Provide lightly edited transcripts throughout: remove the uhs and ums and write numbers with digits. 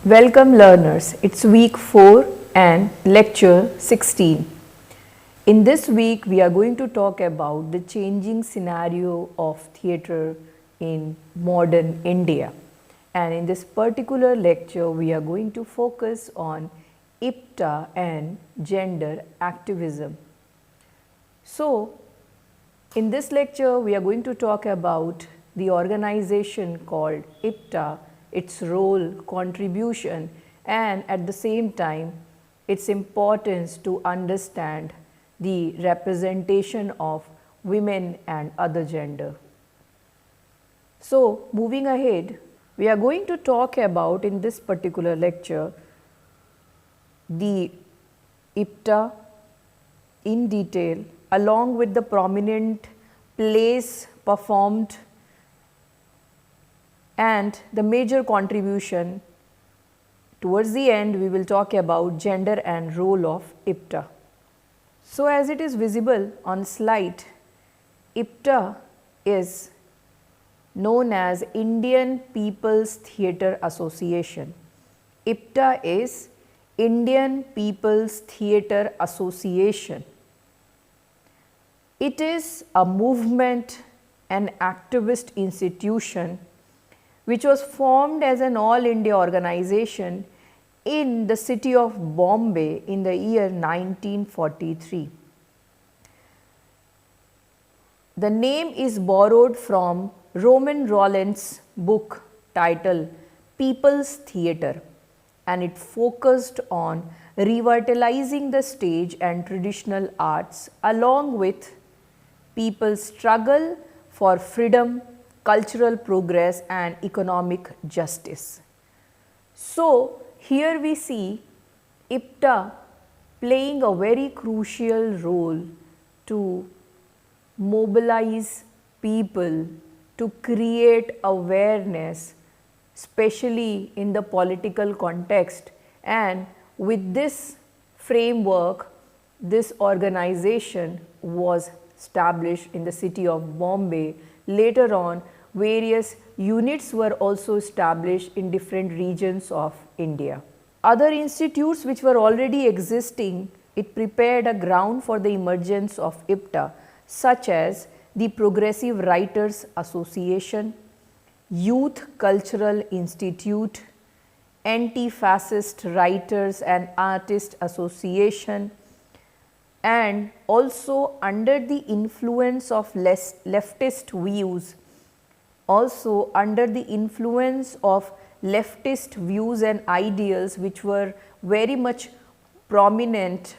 Welcome learners, it's week 4 and lecture 16. In this week we are going to talk about the changing scenario of theatre in modern India. And in this particular lecture we are going to focus on IPTA and gender activism. So, in this lecture we are going to talk about the organization called IPTA, its role, contribution, and at the same time its importance to understand the representation of women and other gender. So, moving ahead, we are going to talk about in this particular lecture the IPTA in detail along with the prominent plays performed and the major contribution. Towards the end we will talk about gender and role of IPTA. So, as it is visible on slide, IPTA is known as Indian People's Theatre Association. IPTA is Indian People's Theatre Association. It is a movement and activist institution which was formed as an all India organization in the city of Bombay in the year 1943. The name is borrowed from Roman Rolland's book titled People's Theatre, and it focused on revitalizing the stage and traditional arts along with people's struggle for freedom, cultural progress and economic justice. So, here we see IPTA playing a very crucial role to mobilize people, to create awareness, especially in the political context, and with this framework, this organization was established in the city of Bombay. Later on, various units were also established in different regions of India. Other institutes which were already existing, it prepared a ground for the emergence of IPTA, such as the Progressive Writers Association, Youth Cultural Institute, Anti-Fascist Writers and Artists Association, and also under the influence of leftist views, also under the influence of leftist views and ideals which were very much prominent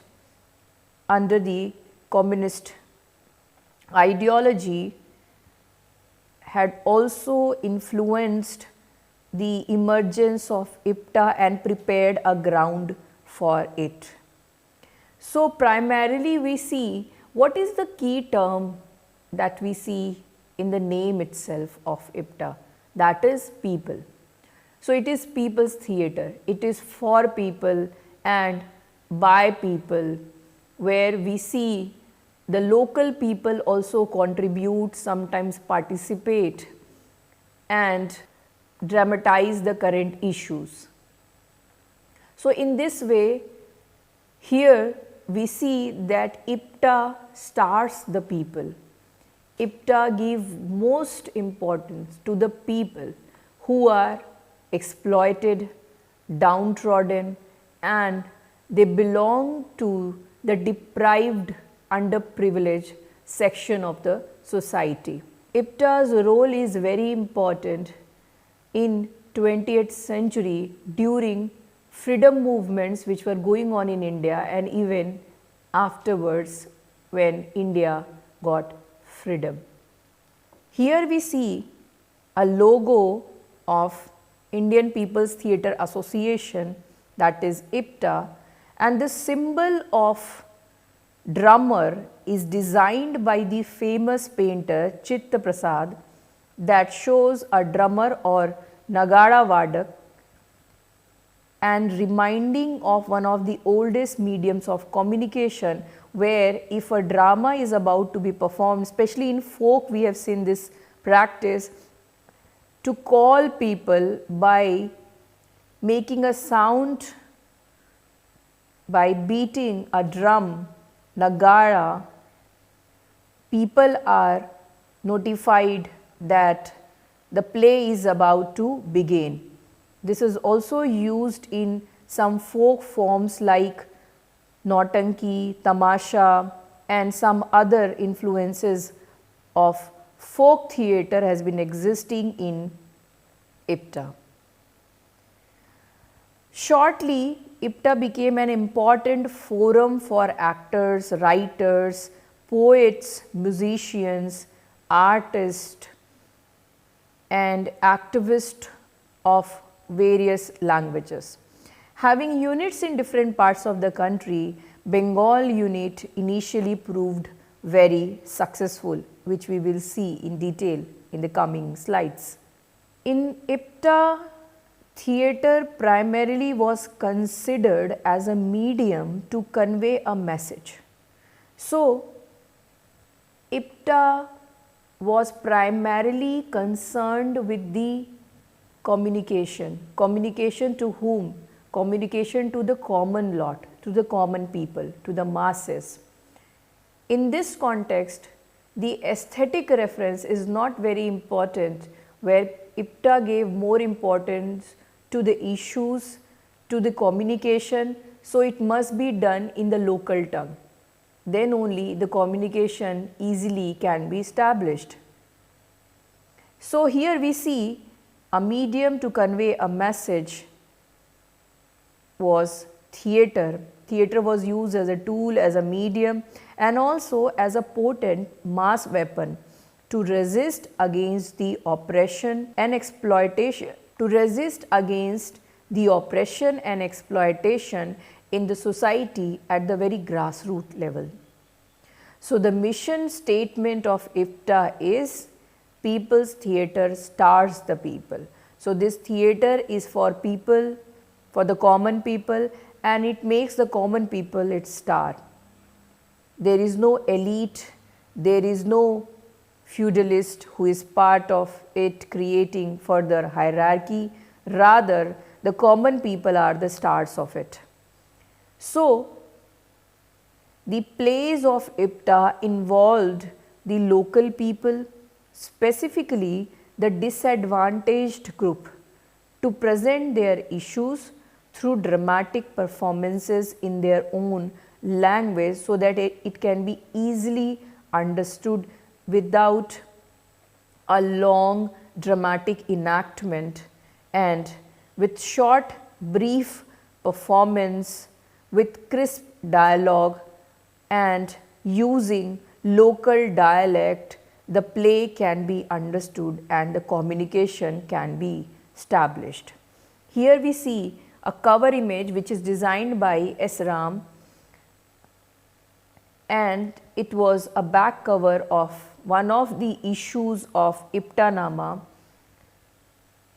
under the communist ideology, had also influenced the emergence of IPTA and prepared a ground for it. So, primarily we see what is the key term that we see in the name itself of IPTA, that is people. So, it is people's theatre, it is for people and by people, where we see the local people also contribute, sometimes participate and dramatize the current issues. So, in this way, here we see that IPTA starts the people. IPTA gives most importance to the people who are exploited, downtrodden, and they belong to the deprived, underprivileged section of the society. IPTA's role is very important in 20th century during freedom movements which were going on in India and even afterwards when India got freedom. Here we see a logo of Indian People's Theatre Association, that is IPTA, and the symbol of drummer is designed by the famous painter Chitta Prasad, that shows a drummer or Nagada Vadak and reminding of one of the oldest mediums of communication, where if a drama is about to be performed, especially in folk we have seen this practice, to call people by making a sound by beating a drum, nagara, people are notified that the play is about to begin. This is also used in some folk forms like Nautanki, Tamasha, and some other influences of folk theatre has been existing in IPTA. Shortly, IPTA became an important forum for actors, writers, poets, musicians, artists, and activists of various languages. Having units in different parts of the country, Bengal unit initially proved very successful, which we will see in detail in the coming slides. In IPTA, theatre primarily was considered as a medium to convey a message. So, IPTA was primarily concerned with the communication. Communication to whom? Communication to the common lot, to the common people, to the masses. In this context, the aesthetic reference is not very important, where IPTA gave more importance to the issues, to the communication, so it must be done in the local tongue. Then only the communication easily can be established. So, here we see a medium to convey a message was theatre. Theatre was used as a tool, as a medium, and also as a potent mass weapon to resist against the oppression and exploitation, in the society at the very grassroots level. So, the mission statement of IPTA is people's theatre stars the people. So, this theatre is for people, for the common people, and it makes the common people its star. There is no elite, there is no feudalist who is part of it creating further hierarchy, rather the common people are the stars of it. So, the plays of IPTA involved the local people, specifically the disadvantaged group, to present their issues through dramatic performances in their own language, so that it can be easily understood without a long dramatic enactment, and with short brief performance, with crisp dialogue and using local dialect, the play can be understood and the communication can be established. Here we see a cover image which is designed by S. Ram, and it was a back cover of one of the issues of IPTA Nama,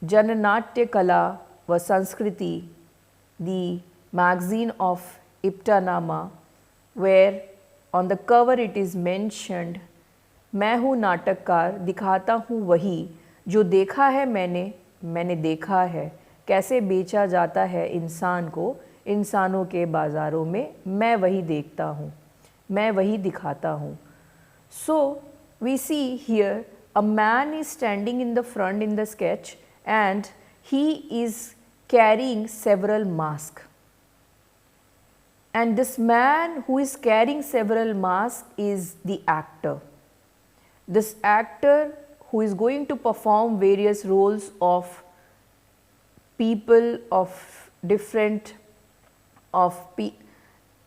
Jananatya Kala va Sanskriti, the magazine of IPTA Nama, where on the cover it is mentioned, मैं हूँ नाटककार, दिखाता हूँ वही जो देखा है मैंने देखा है, कैसे बेचा जाता है इंसान को इंसानों के बाज़ारों में, मैं वही देखता हूँ, मैं वही दिखाता हूँ. So, we see here a man is standing in the front in the sketch, and he is carrying several masks. And this man who is carrying several masks is the actor. This actor who is going to perform various roles of people of different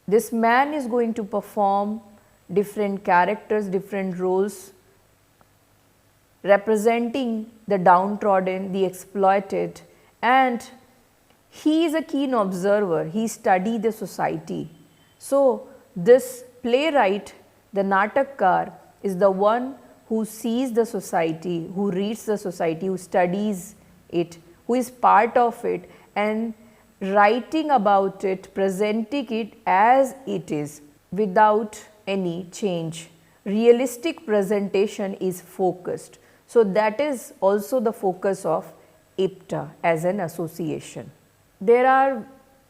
this man is going to perform different characters, different roles, representing the downtrodden, the exploited, and he is a keen observer, he studies the society. So, this playwright, the Natakkar, is the one who sees the society, who reads the society, who studies it, who is part of it, and writing about it, presenting it as it is without any change. Realistic presentation is focused. So, that is also the focus of IPTA as an association. there are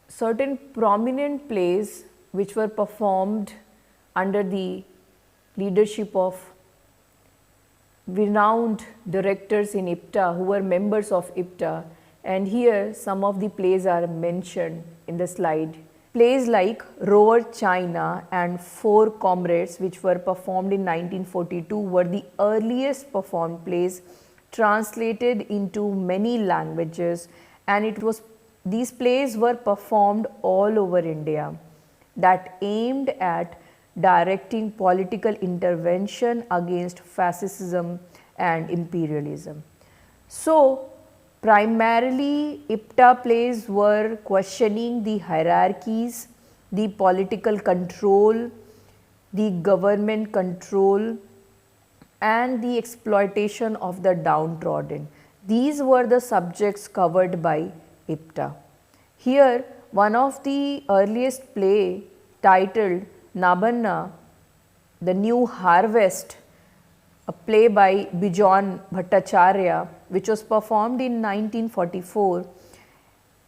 certain prominent plays which were performed under the leadership of renowned directors in IPTA who were members of IPTA, and here some of the plays are mentioned in the slide. Plays like Roar China and Four Comrades, which were performed in 1942, were the earliest performed plays translated into many languages, and these plays were performed all over India that aimed at directing political intervention against fascism and imperialism. So, primarily IPTA plays were questioning the hierarchies, the political control, the government control, and the exploitation of the downtrodden. These were the subjects covered by IPTA. Here, one of the earliest play titled Nabanna, The New Harvest, a play by Bijon Bhattacharya, which was performed in 1944.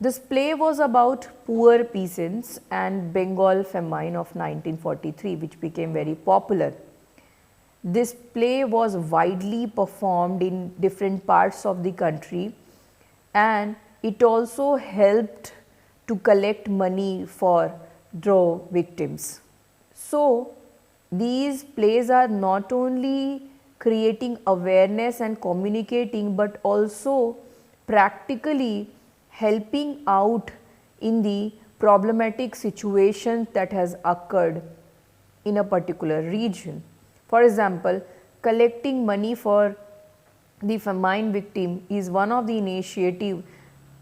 This play was about poor peasants and Bengal famine of 1943, which became very popular. This play was widely performed in different parts of the country, and it also helped to collect money for drought victims. So, these plays are not only creating awareness and communicating, but also practically helping out in the problematic situation that has occurred in a particular region. For example, collecting money for the famine victim is one of the initiatives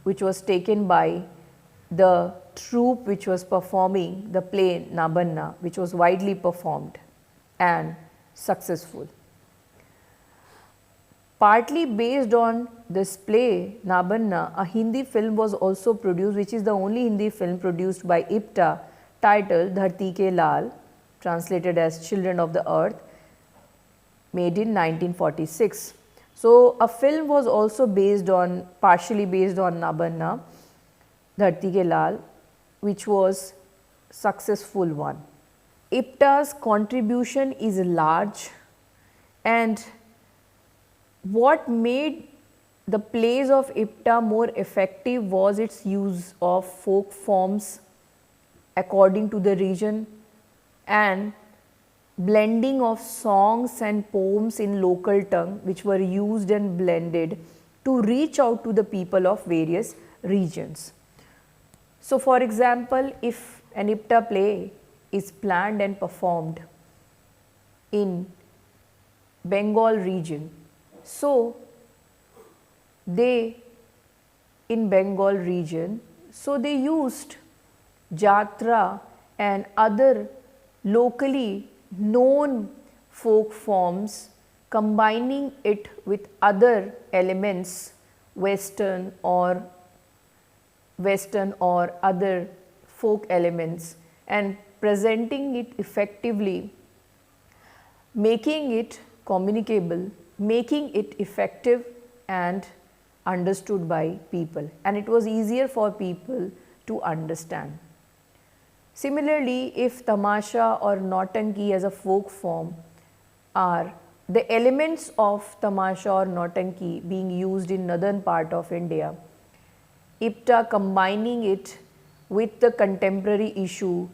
which was taken by the troupe which was performing the play Nabanna, which was widely performed and successful. Partly based on this play Nabanna, a Hindi film was also produced, which is the only Hindi film produced by IPTA, titled Dharti Ke Lal, translated as Children of the Earth, made in 1946. So, a film was also partially based on Nabanna, Dharti Ke Lal, which was successful one. IPTA's contribution is large, and what made the plays of IPTA more effective was its use of folk forms according to the region and blending of songs and poems in local tongue, which were used and blended to reach out to the people of various regions. So, for example, if an IPTA play is planned and performed in Bengal region, so they used Jatra and other locally known folk forms, combining it with other elements, western or other folk elements, and presenting it effectively, making it communicable, making it effective and understood by people, and it was easier for people to understand. Similarly, if tamasha or nautanki as a folk form are the elements of tamasha or nautanki being used in northern part of India, IPTA combining it with the contemporary issue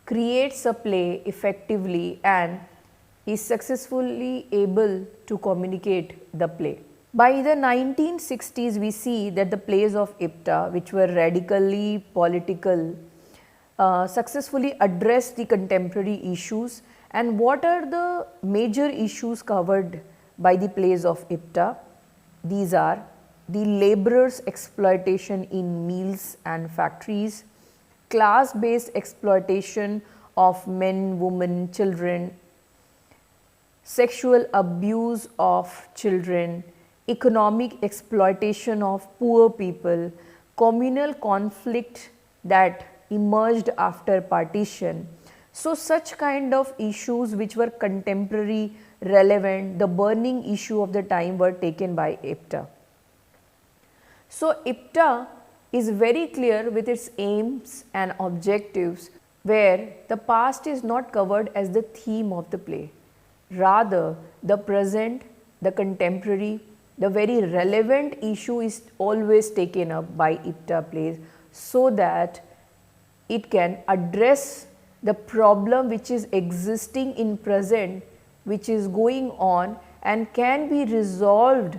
creates a play effectively and is successfully able to communicate the play. By the 1960s, we see that the plays of IPTA, which were radically political, successfully addressed the contemporary issues. And what are the major issues covered by the plays of IPTA? These are the laborers' exploitation in mills and factories, class-based exploitation of men, women, children, sexual abuse of children, economic exploitation of poor people, communal conflict that emerged after partition. So, such kind of issues which were contemporary, relevant, the burning issue of the time were taken by IPTA. So, IPTA is very clear with its aims and objectives, where the past is not covered as the theme of the play. Rather, the present, the contemporary, the very relevant issue is always taken up by IPTA plays, so that it can address the problem which is existing in present, which is going on, and can be resolved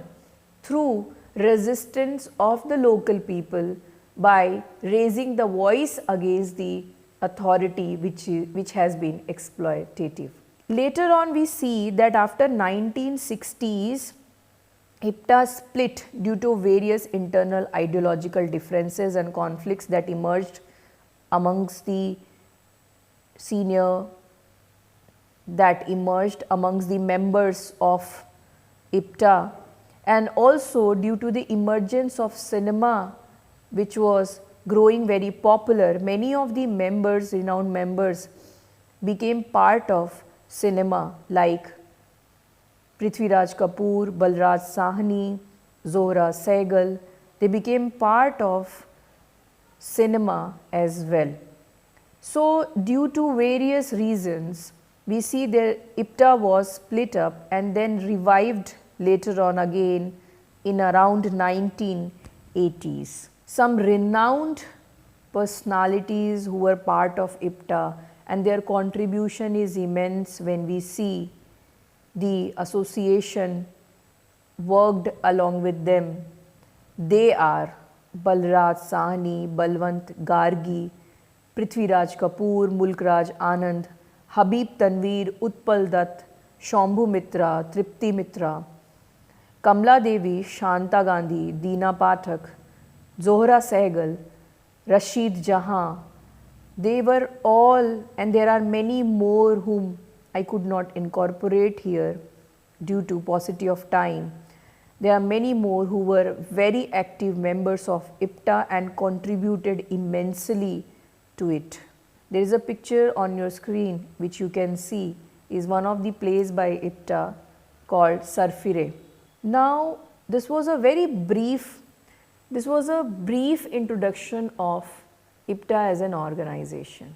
through resistance of the local people by raising the voice against the authority which has been exploitative. Later on we see that after 1960s, IPTA split due to various internal ideological differences and conflicts that emerged amongst the members of IPTA, and also due to the emergence of cinema, which was growing very popular. Many of the members, renowned members, became part of cinema, like Prithviraj Kapoor, Balraj Sahni, Zohra Sehgal. They became part of cinema as well. So, due to various reasons, we see that IPTA was split up and then revived later on again in around 1980s. Some renowned personalities who were part of IPTA, and their contribution is immense when we see the association worked along with them. They are Balraj Sahni, Balwant Gargi, Prithviraj Kapoor, Mulkraj Anand, Habib Tanveer, Utpal Dutt, Shambhu Mitra, Tripti Mitra, Kamla Devi, Shanta Gandhi, Deena Pathak, Zohra Sehgal, Rashid Jahan. They were all, and there are many more whom I could not incorporate here due to paucity of time. There are many more who were very active members of IPTA and contributed immensely to it. There is a picture on your screen which you can see is one of the plays by IPTA called Sarfire. Now, this was a brief introduction of IPTA as an organization,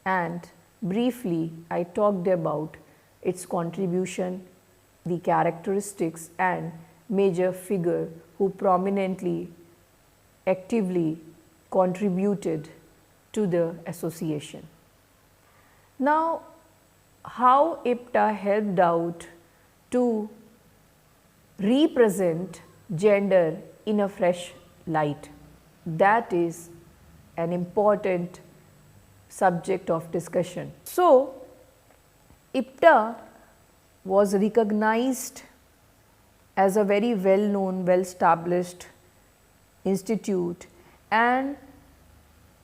and briefly I talked about its contribution, the characteristics and major figure who prominently, actively contributed to the association. Now, how IPTA helped out to represent gender in a fresh light, that is an important subject of discussion. So, IPTA was recognized as a very well known, well established institute, and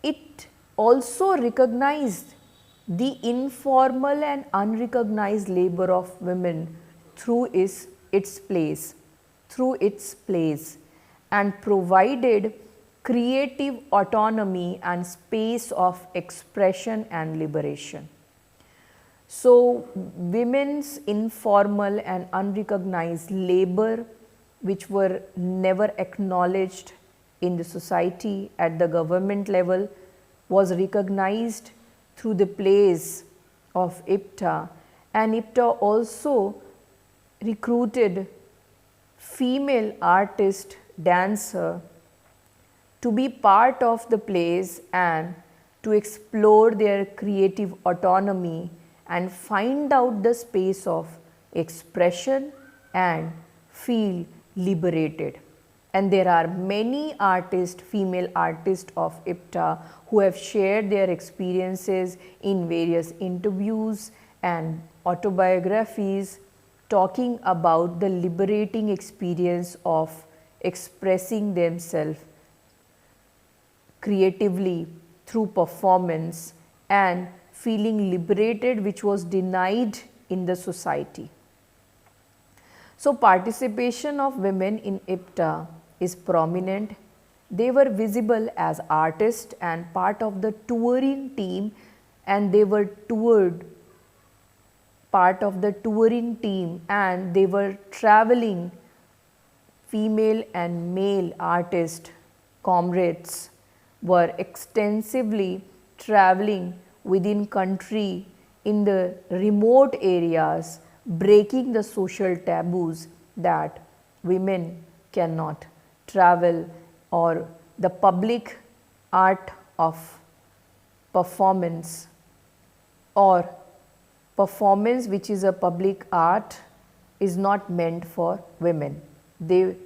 it also recognized the informal and unrecognized labor of women through its plays, and provided creative autonomy and space of expression and liberation. So, women's informal and unrecognized labor, which were never acknowledged in the society at the government level, was recognized through the plays of IPTA, and IPTA also recruited female artist, dancer to be part of the plays and to explore their creative autonomy and find out the space of expression and feel liberated. And there are many artists, female artists of IPTA, who have shared their experiences in various interviews and autobiographies, talking about the liberating experience of expressing themselves creatively through performance and feeling liberated, which was denied in the society. So, participation of women in IPTA is prominent. They were visible as artists and part of the touring team, and they were part of the touring team, and they were traveling female and male artists comrades were extensively traveling within country in the remote areas, breaking the social taboos that women cannot travel, or the public art of performance, or performance which is a public art is not meant for women. They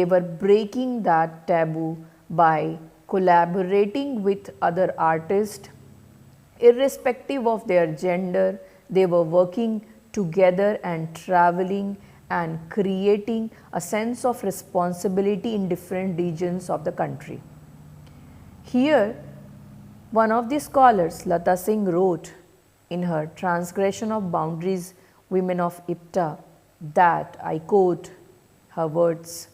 were breaking that taboo by collaborating with other artists irrespective of their gender. They were working together and traveling and creating a sense of responsibility in different regions of the country. Here, one of the scholars, Lata Singh, wrote in her Transgression of Boundaries, Women of IPTA, that, I quote her words,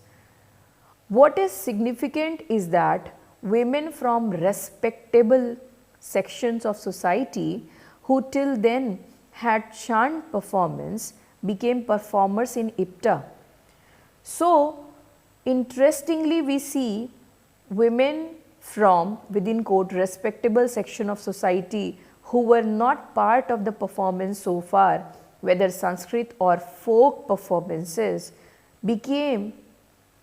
"What is significant is that women from respectable sections of society who till then had shunned performance became performers in IPTA." So, interestingly, we see women from within quote respectable section of society who were not part of the performance so far, whether Sanskrit or folk performances, became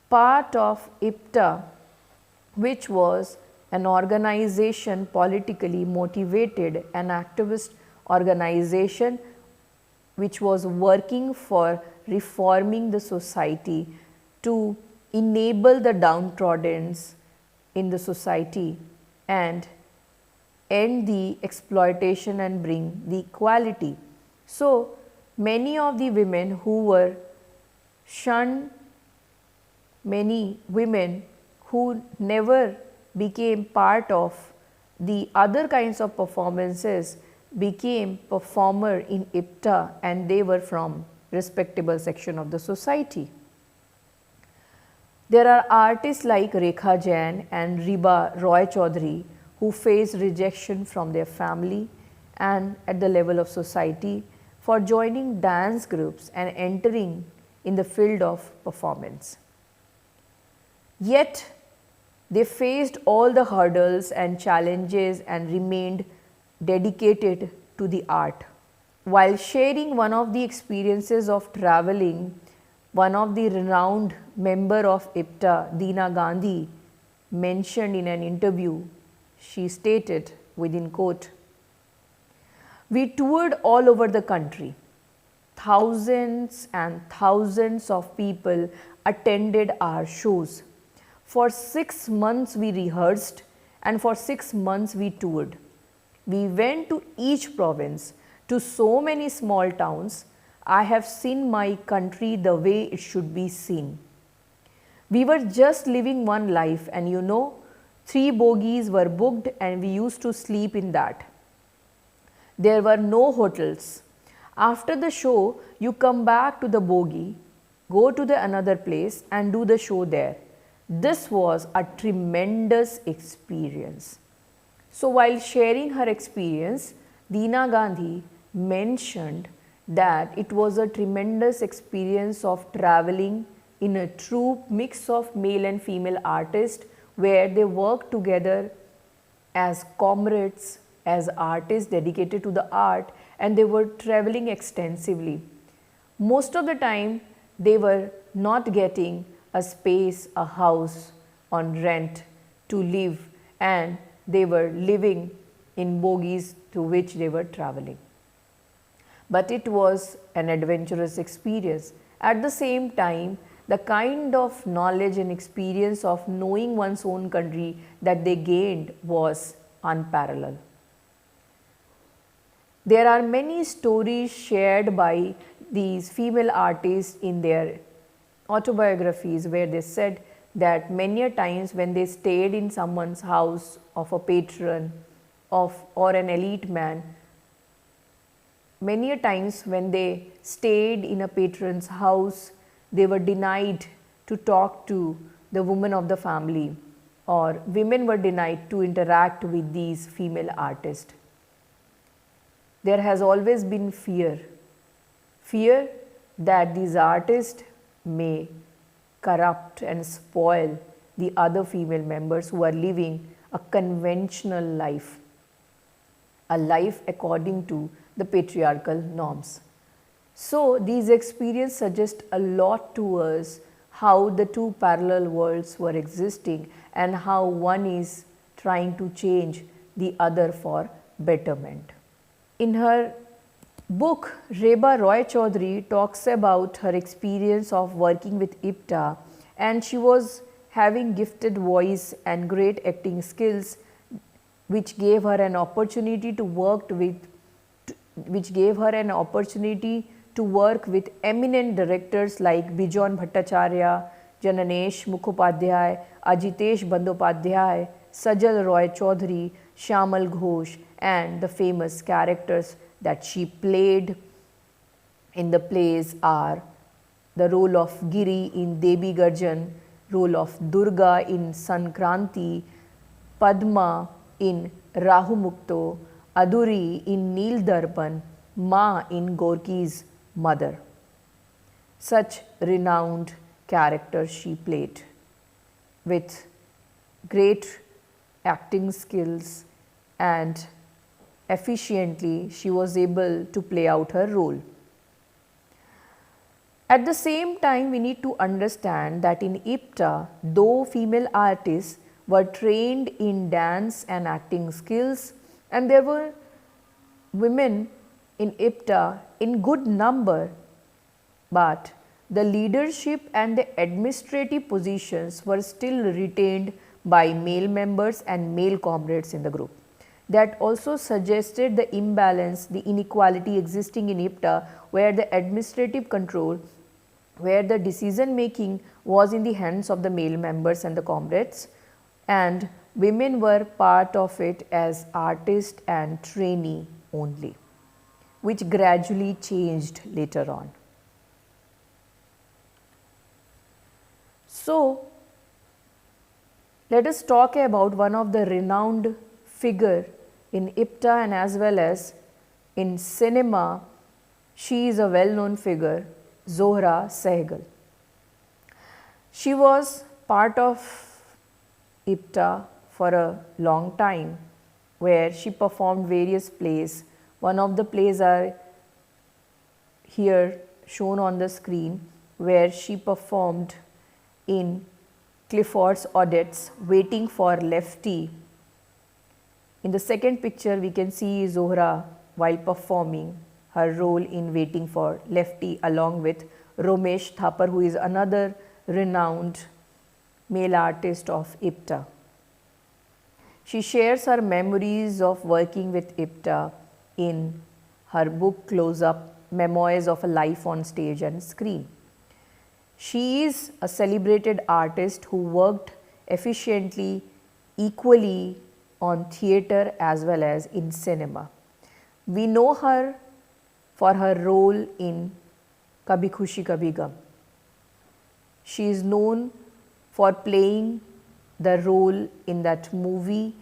part of IPTA, which was an organization politically motivated, an activist organization which was working for reforming the society to enable the downtrodden in the society and end the exploitation and bring the equality. So, many of the women who were shunned, many women who never became part of the other kinds of performances became performer in IPTA, and they were from respectable section of the society. There are artists like Rekha Jain and Riba Roy Chaudhary who faced rejection from their family and at the level of society for joining dance groups and entering in the field of performance. Yet, they faced all the hurdles and challenges and remained dedicated to the art. While sharing one of the experiences of traveling, one of the renowned member of IPTA, Deena Gandhi, mentioned in an interview, she stated within quote, "We toured all over the country. Thousands and thousands of people attended our shows. For 6 months we rehearsed, and for 6 months we toured. We went to each province, to so many small towns. I have seen my country the way it should be seen. We were just living one life, and 3 bogies were booked and we used to sleep in that. There were no hotels. After the show, you come back to the bogie, go to the another place and do the show there. This was a tremendous experience." So, while sharing her experience, Deena Gandhi mentioned that it was a tremendous experience of traveling in a troupe mix of male and female artists, where they worked together as comrades, as artists dedicated to the art, and they were traveling extensively. Most of the time, they were not getting a space, a house on rent to live, and they were living in bogies to which they were traveling. But it was an adventurous experience. At the same time, the kind of knowledge and experience of knowing one's own country that they gained was unparalleled. There are many stories shared by these female artists in their autobiographies, where they said that many a times when they stayed in someone's house of a patron or an elite man, many a times when they stayed in a patron's house, they were denied to talk to the woman of the family, or women were denied to interact with these female artists. There has always been fear that these artists may corrupt and spoil the other female members who are living a conventional life, a life according to the patriarchal norms. So, these experiences suggest a lot to us how the two parallel worlds were existing and how one is trying to change the other for betterment. In her book, Reba Roy Chaudhary talks about her experience of working with IPTA, and she was having gifted voice and great acting skills, which gave her an opportunity to work with eminent directors like Bijon Bhattacharya, Jananesh Mukhopadhyay, Ajitesh Bandyopadhyay, Sajal Roy Chaudhary, Shyamal Ghosh, and the famous characters that she played in the plays are the role of Giri in Devi Garjan, role of Durga in Sankranti, Padma in Rahu Mukto, Aduri in Neel Darpan, Ma in Gorky's mother. Such renowned characters she played with great acting skills, and efficiently she was able to play out her role. At the same time, we need to understand that in IPTA, though female artists were trained in dance and acting skills, and there were women in IPTA in good number, but the leadership and the administrative positions were still retained by male members and male comrades in the group. That also suggested the imbalance, the inequality existing in IPTA, where the administrative control, where the decision making was in the hands of the male members and the comrades, and women were part of it as artist and trainee only, which gradually changed later on. So, let us talk about one of the renowned figure in IPTA and as well as in cinema. She is a well-known figure, Zohra Sehgal. She was part of IPTA for a long time, where she performed various plays. One of the plays are here shown on the screen, where she performed in Clifford's Odets, Waiting for Lefty. In the second picture, we can see Zohra while performing her role in Waiting for Lefty along with Romesh Thapar, who is another renowned male artist of IPTA. She shares her memories of working with IPTA in her book Close Up, Memoirs of a Life on Stage and Screen. She is a celebrated artist who worked efficiently, equally on theatre as well as in cinema. We know her for her role in Kabhi Khushi Kabhi Gum. She is known for playing the role in that movie,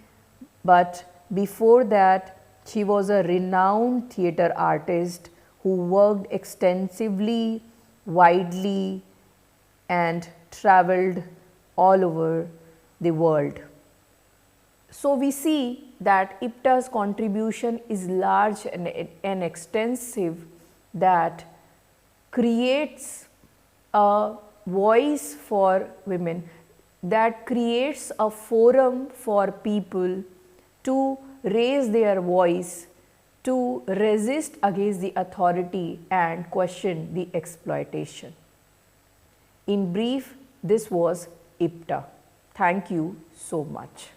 but before that she was a renowned theatre artist who worked extensively, widely, and travelled all over the world. So, we see that IPTA's contribution is large and extensive, that creates a voice for women, that creates a forum for people to raise their voice, to resist against the authority and question the exploitation. In brief, this was IPTA. Thank you so much.